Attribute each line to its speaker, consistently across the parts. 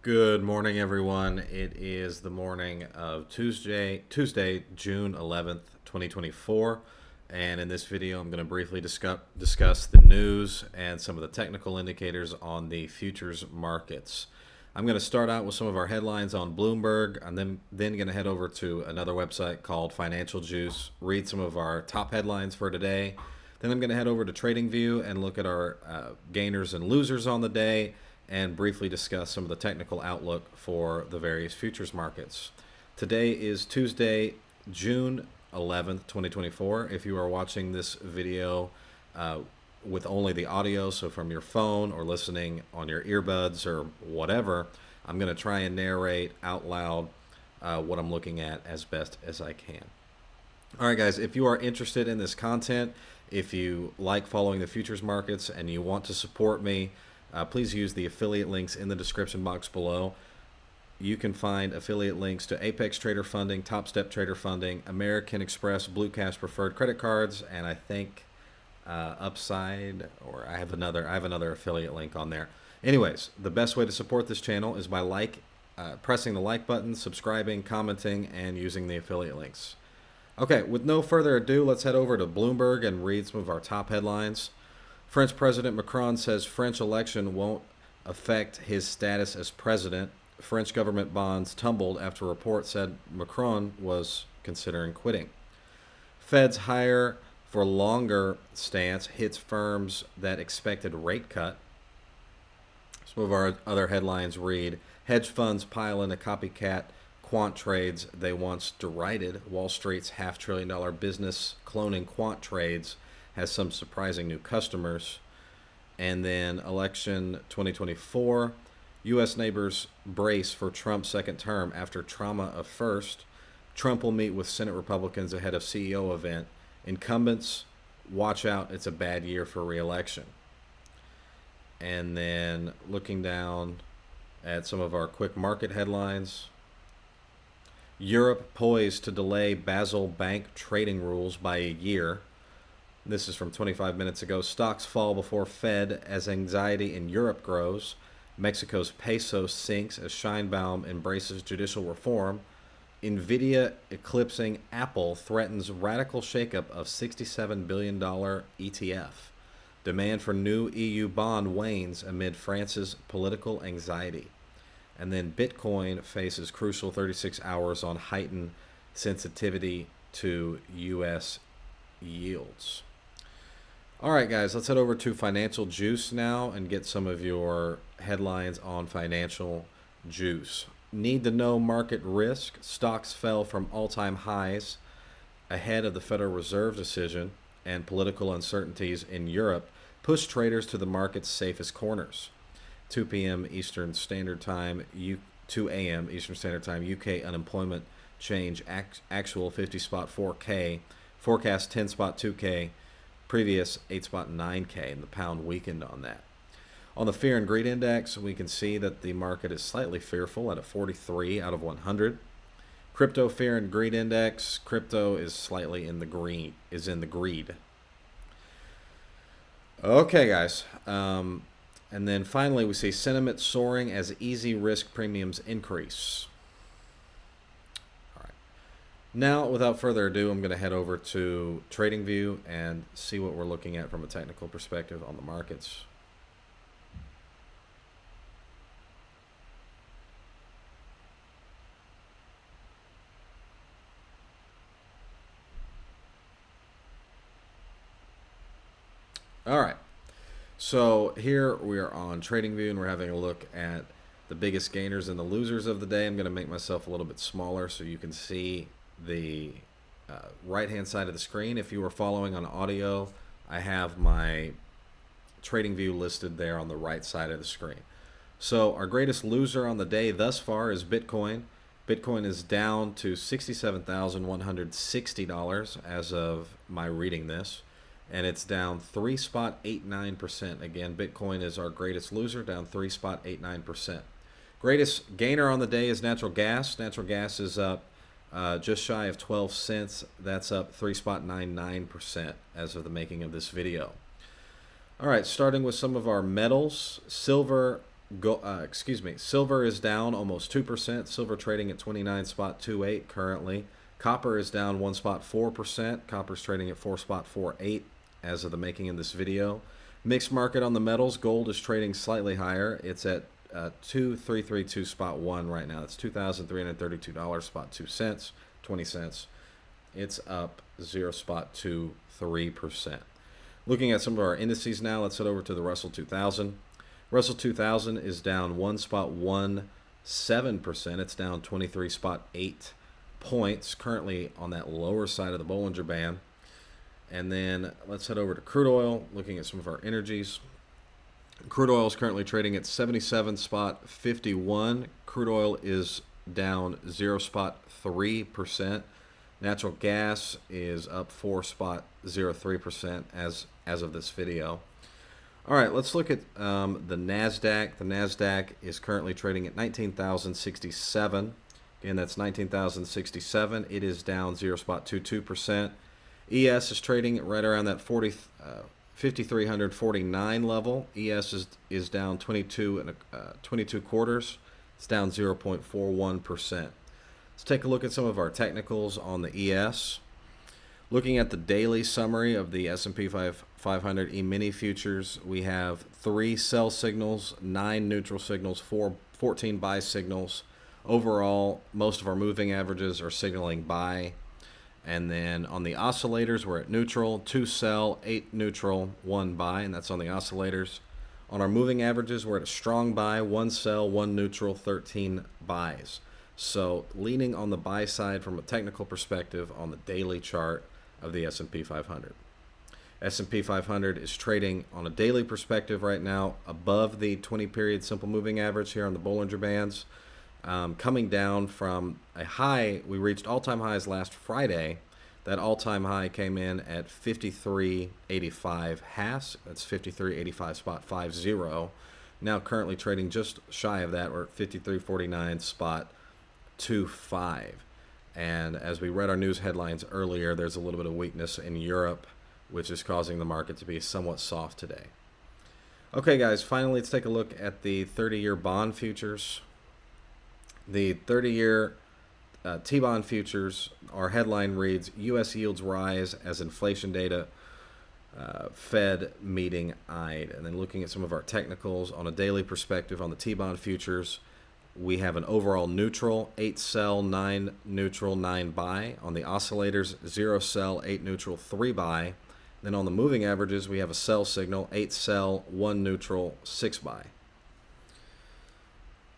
Speaker 1: Good morning, everyone. It is the morning of Tuesday, June 11th, 2024. And in this video, I'm going to briefly discuss the news and some of the technical indicators on the futures markets. I'm going to start out with some of our headlines on Bloomberg. I'm then going to head over to another website called Financial Juice, read some of our top headlines for today. Then I'm going to head over to Tradingview and look at our gainers and losers on the day, and briefly discuss some of the technical outlook for the various futures markets. Today is Tuesday, June 11th, 2024. If you are watching this video with only the audio, so from your phone or listening on your earbuds or whatever, I'm going to try and narrate out loud what I'm looking at as best as I can. All right, guys, if you are interested in this content, if you like following the futures markets and you want to support me, please use the affiliate links in the description box below. You can find affiliate links to Apex Trader Funding, Topstep Trader Funding, American Express, Blue Cash Preferred credit cards, and I think Upside, or I have another affiliate link on there. Anyways, the best way to support this channel is by pressing the like button, subscribing, commenting, and using the affiliate links. Okay, with no further ado, let's head over to Bloomberg and read some of our top headlines. French President Macron says French election won't affect his status as president. French government bonds tumbled after a report said Macron was considering quitting. Fed's higher for longer stance hits firms that expected rate cut. Some of our other headlines read, hedge funds pile into copycat quant trades they once derided. Wall Street's $500 billion business cloning quant trades has some surprising new customers. And then election 2024, U.S. neighbors brace for Trump's second term after trauma of first. Trump will meet with Senate Republicans ahead of CEO event. Incumbents, watch out, it's a bad year for re-election. And then looking down at some of our quick market headlines. Europe poised to delay Basel bank trading rules by a year. This is from 25 minutes ago. Stocks fall before Fed as anxiety in Europe grows. Mexico's peso sinks as Scheinbaum embraces judicial reform. Nvidia eclipsing Apple threatens radical shakeup of $67 billion ETF. Demand for new EU bond wanes amid France's political anxiety. And then Bitcoin faces crucial 36 hours on heightened sensitivity to U.S. yields. All right, guys, let's head over to Financial Juice now and get some of your headlines on Financial Juice. Need to know market risk. Stocks fell from all-time highs ahead of the Federal Reserve decision, and political uncertainties in Europe pushed traders to the market's safest corners. 2 p.m. Eastern Standard Time, 2 a.m. Eastern Standard Time, UK unemployment change, actual 50 spot 4K, forecast 10 spot 2K, previous 8 spot 9K, and the pound weakened on that. On the Fear and Greed Index, we can see that the market is slightly fearful at a 43 out of 100. Crypto Fear and Greed Index, crypto is slightly in the green, is in the greed. Okay, guys. And then finally, we see sentiment soaring as easy risk premiums increase. All right. Now, without further ado, I'm going to head over to Tradingview and see what we're looking at from a technical perspective on the markets. All right. So here we are on Tradingview, and we're having a look at the biggest gainers and the losers of the day. I'm going to make myself a little bit smaller so you can see the right-hand side of the screen. If you were following on audio, I have my Tradingview listed there on the right side of the screen. So our greatest loser on the day thus far is Bitcoin. Bitcoin is down to $67,160 as of my reading this, and it's down 3.89%. Again, Bitcoin is our greatest loser, down 3.89%. Greatest gainer on the day is natural gas. Natural gas is up just shy of 12 cents. That's up 3.99% as of the making of this video. All right, starting with some of our metals. Silver Silver is down almost 2%. Silver trading at 29.28 currently. Copper is down 1.4%. Copper's trading at 4.48 as of the making of this video. Mixed market on the metals. Gold is trading slightly higher. It's at 2332.1 right now. It's $2,332.02, 20 cents. It's up 0.23%. Looking at some of our indices now, let's head over to the Russell 2000. Russell 2000 is down 1.17%. It's down 23.8 points, currently on that lower side of the Bollinger Band. And then let's head over to crude oil, looking at some of our energies. Crude oil is currently trading at 77.51. Crude oil is down 0.3%. Natural gas is up 4.03% as of this video. All right, let's look at the NASDAQ. The NASDAQ is currently trading at 19,067. Again, that's 19,067. It is down 0.22%. ES is trading right around that 5,349 level. ES is down 22 quarters. It's down 0.41%. Let's take a look at some of our technicals on the ES. Looking at the daily summary of the S&P 500 E-mini futures, we have 3 sell signals, 9 neutral signals, 14 buy signals. Overall, most of our moving averages are signaling buy. And then on the oscillators, we're at neutral, 2 sell, 8 neutral, 1 buy, and that's on the oscillators. On our moving averages, we're at a strong buy, 1 sell, 1 neutral, 13 buys. So leaning on the buy side from a technical perspective on the daily chart of the S&P 500. S&P 500 is trading on a daily perspective right now above the 20-period simple moving average here on the Bollinger Bands. Coming down from a high, we reached all-time highs last Friday. That all-time high came in at 53.85 Hass. That's 53.85.50. Now currently trading just shy of that. We're at 53.49.25. And as we read our news headlines earlier, there's a little bit of weakness in Europe, which is causing the market to be somewhat soft today. Okay, guys, finally, let's take a look at the 30-year bond futures. The 30-year T-bond futures, our headline reads, U.S. yields rise as inflation data, Fed meeting eyed. And then looking at some of our technicals on a daily perspective on the T-bond futures, we have an overall neutral, 8 sell, 9 neutral, 9 buy. On the oscillators, 0 sell, 8 neutral, 3 buy. Then on the moving averages, we have a sell signal, 8 sell, 1 neutral, 6 buy.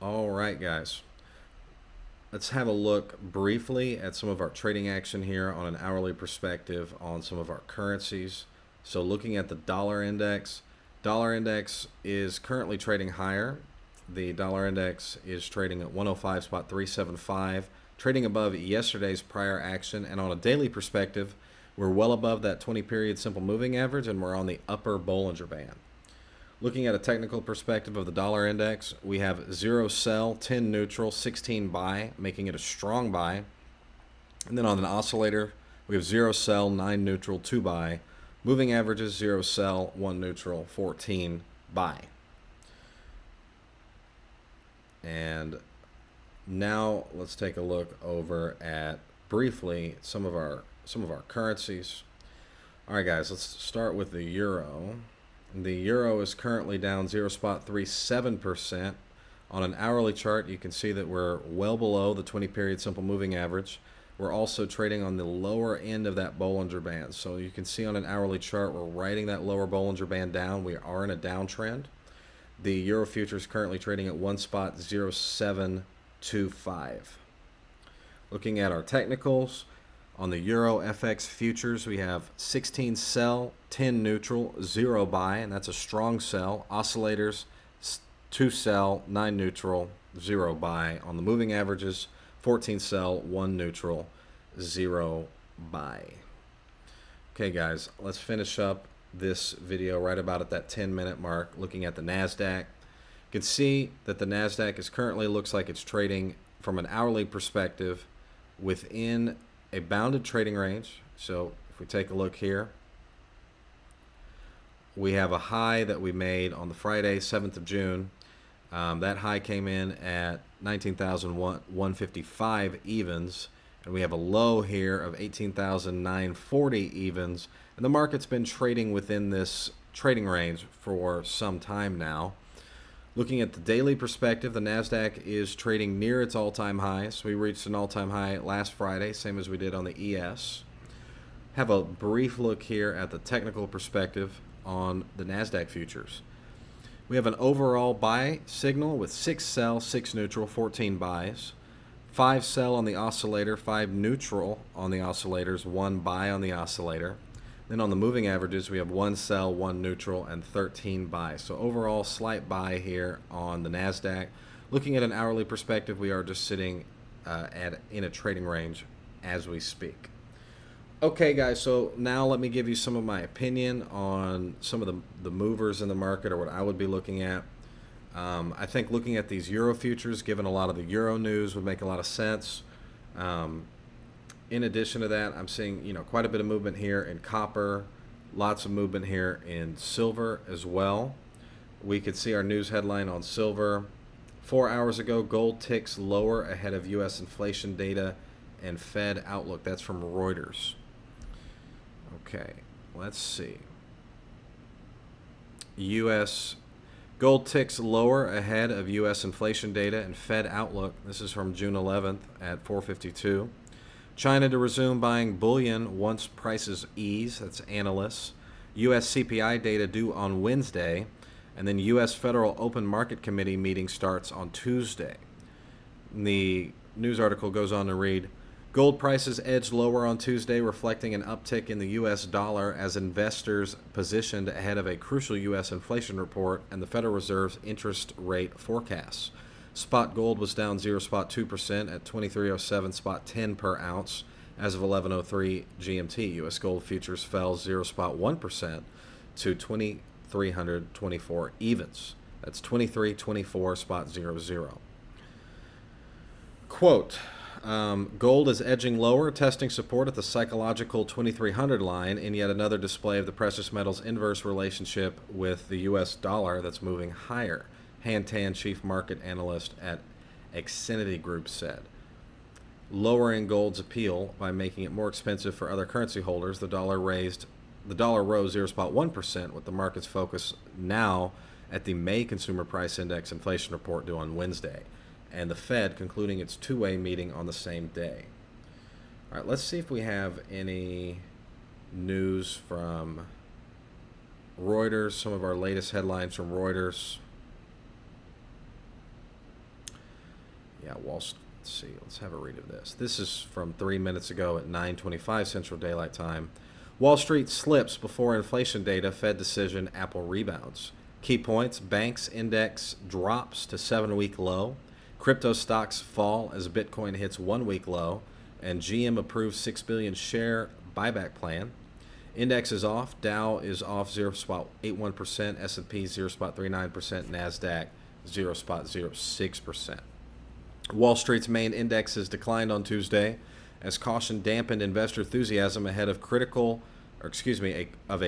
Speaker 1: All right, guys. Let's have a look briefly at some of our trading action here on an hourly perspective on some of our currencies. So looking at the dollar index is currently trading higher. The dollar index is trading at 105.375, trading above yesterday's prior action. And on a daily perspective, we're well above that 20-period simple moving average, and we're on the upper Bollinger Band. Looking at a technical perspective of the dollar index, we have 0 sell, 10 neutral, 16 buy, making it a strong buy. And then on an oscillator, we have 0 sell, 9 neutral, 2 buy. Moving averages, 0 sell, 1 neutral, 14 buy. And now let's take a look over at briefly some of our currencies. All right, guys, let's start with the euro. The euro is currently down 0.37%. On an hourly chart, you can see that we're well below the 20-period simple moving average. We're also trading on the lower end of that Bollinger Band. So you can see on an hourly chart, we're riding that lower Bollinger Band down. We are in a downtrend. The euro future is currently trading at 1.0725. Looking at our technicals, on the euro FX futures, we have 16 sell, 10 neutral, 0 buy, and that's a strong sell. Oscillators, 2 sell, 9 neutral, 0 buy. On the moving averages, 14 sell, 1 neutral, 0 buy. Okay, guys, let's finish up this video right about at that 10-minute mark, looking at the NASDAQ. You can see that the NASDAQ is currently looks like it's trading from an hourly perspective within a bounded trading range. So if we take a look here, we have a high that we made on the Friday, 7th of June. That high came in at 19,155 evens, and we have a low here of 18,940 evens, and the market's been trading within this trading range for some time now. Looking at the daily perspective, the NASDAQ is trading near its all-time highs. We reached an all-time high last Friday, same as we did on the ES. Have a brief look here at the technical perspective on the NASDAQ futures. We have an overall buy signal with 6 sell, 6 neutral, 14 buys. 5 sell on the oscillator, 5 neutral on the oscillators, 1 buy on the oscillator. Then on the moving averages, we have 1 sell, 1 neutral, and 13 buys. So overall, slight buy here on the NASDAQ. Looking at an hourly perspective, we are just sitting in a trading range as we speak. Okay, guys, so now let me give you some of my opinion on some of the movers in the market, or what I would be looking at. I think looking at these Euro futures, given a lot of the Euro news, would make a lot of sense. In addition to that, I'm seeing quite a bit of movement here in copper, lots of movement here in silver as well. We could see our news headline on silver. 4 hours ago, gold ticks lower ahead of U.S. inflation data and Fed outlook. That's from Reuters. Okay, let's see. U.S. gold ticks lower ahead of U.S. inflation data and Fed outlook. This is from June 11th at 4:52. China to resume buying bullion once prices ease. That's analysts. U.S. CPI data due on Wednesday. And then U.S. Federal Open Market Committee meeting starts on Tuesday. The news article goes on to read, gold prices edged lower on Tuesday, reflecting an uptick in the U.S. dollar as investors positioned ahead of a crucial U.S. inflation report and the Federal Reserve's interest rate forecasts. Spot gold was down 0.2% at 2307 spot 10 per ounce as of 11:03 GMT. U.S. gold futures fell 0.1% to 2324 evens. That's 2324 spot 00. Quote, gold is edging lower, testing support at the psychological 2300 line in yet another display of the precious metal's inverse relationship with the U.S. dollar that's moving higher. Han Tan, chief market analyst at Xfinity Group, said. Lowering gold's appeal by making it more expensive for other currency holders, the dollar rose 0.1%, with the market's focus now at the May Consumer Price Index inflation report due on Wednesday, and the Fed concluding its two-way meeting on the same day. All right, let's see if we have any news from Reuters, some of our latest headlines from Reuters. Yeah, let's see. Let's have a read of this. This is from 3 minutes ago at 9:25 Central Daylight Time. Wall Street slips before inflation data, Fed decision, Apple rebounds. Key points, banks index drops to 7-week low. Crypto stocks fall as Bitcoin hits 1-week low. And GM approves 6 billion share buyback plan. Index is off. Dow is off 0.81%. S&P 0.39%. NASDAQ 0.06%. Wall Street's main indexes declined on Tuesday as caution dampened investor enthusiasm ahead of a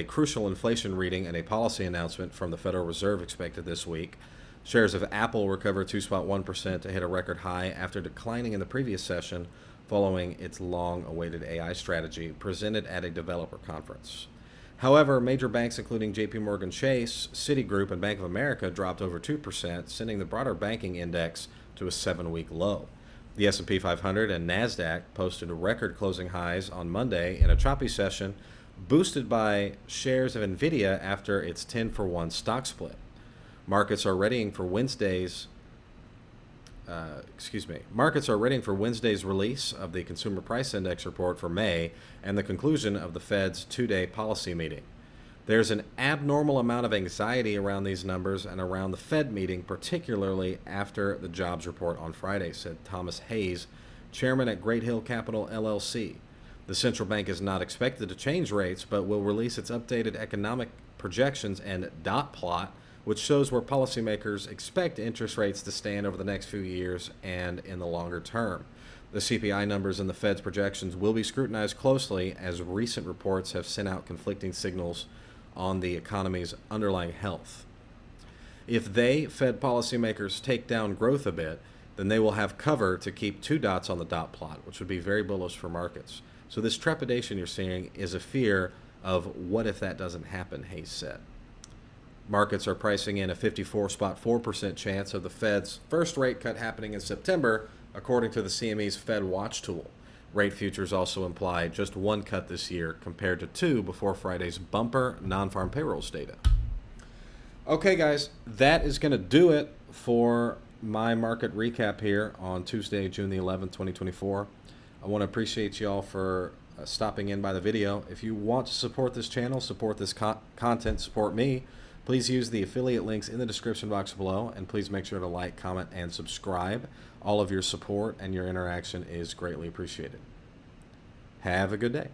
Speaker 1: crucial inflation reading and a policy announcement from the Federal Reserve expected this week. Shares of Apple recovered 2.1% to hit a record high after declining in the previous session following its long-awaited AI strategy presented at a developer conference. However, major banks including JP Morgan Chase, Citigroup, and Bank of America dropped over 2%, sending the broader banking index to a 7-week low. The S&P 500 and NASDAQ posted record closing highs on Monday in a choppy session, boosted by shares of NVIDIA after its 10-for-1 stock split. Markets are readying for Wednesday's release of the Consumer Price Index report for May and the conclusion of the Fed's two-day policy meeting. There's an abnormal amount of anxiety around these numbers and around the Fed meeting, particularly after the jobs report on Friday, said Thomas Hayes, chairman at Great Hill Capital, LLC. The central bank is not expected to change rates, but will release its updated economic projections and dot plot, which shows where policymakers expect interest rates to stand over the next few years and in the longer term. The CPI numbers in the Fed's projections will be scrutinized closely as recent reports have sent out conflicting signals on the economy's underlying health. If they, Fed policymakers, take down growth a bit, then they will have cover to keep 2 dots on the dot plot, which would be very bullish for markets. So this trepidation you're seeing is a fear of what if that doesn't happen, Hayes said. Markets are pricing in a 54.4% chance of the Fed's first rate cut happening in September, according to the CME's Fed Watch tool. Rate futures also imply just 1 cut this year compared to 2 before Friday's bumper non-farm payrolls data. Okay, guys, that is going to do it for my market recap here on Tuesday, June the 11th, 2024. I want to appreciate y'all for stopping in by the video. If you want to support this channel, support this content, support me, please use the affiliate links in the description box below, and please make sure to like, comment, and subscribe. All of your support and your interaction is greatly appreciated. Have a good day.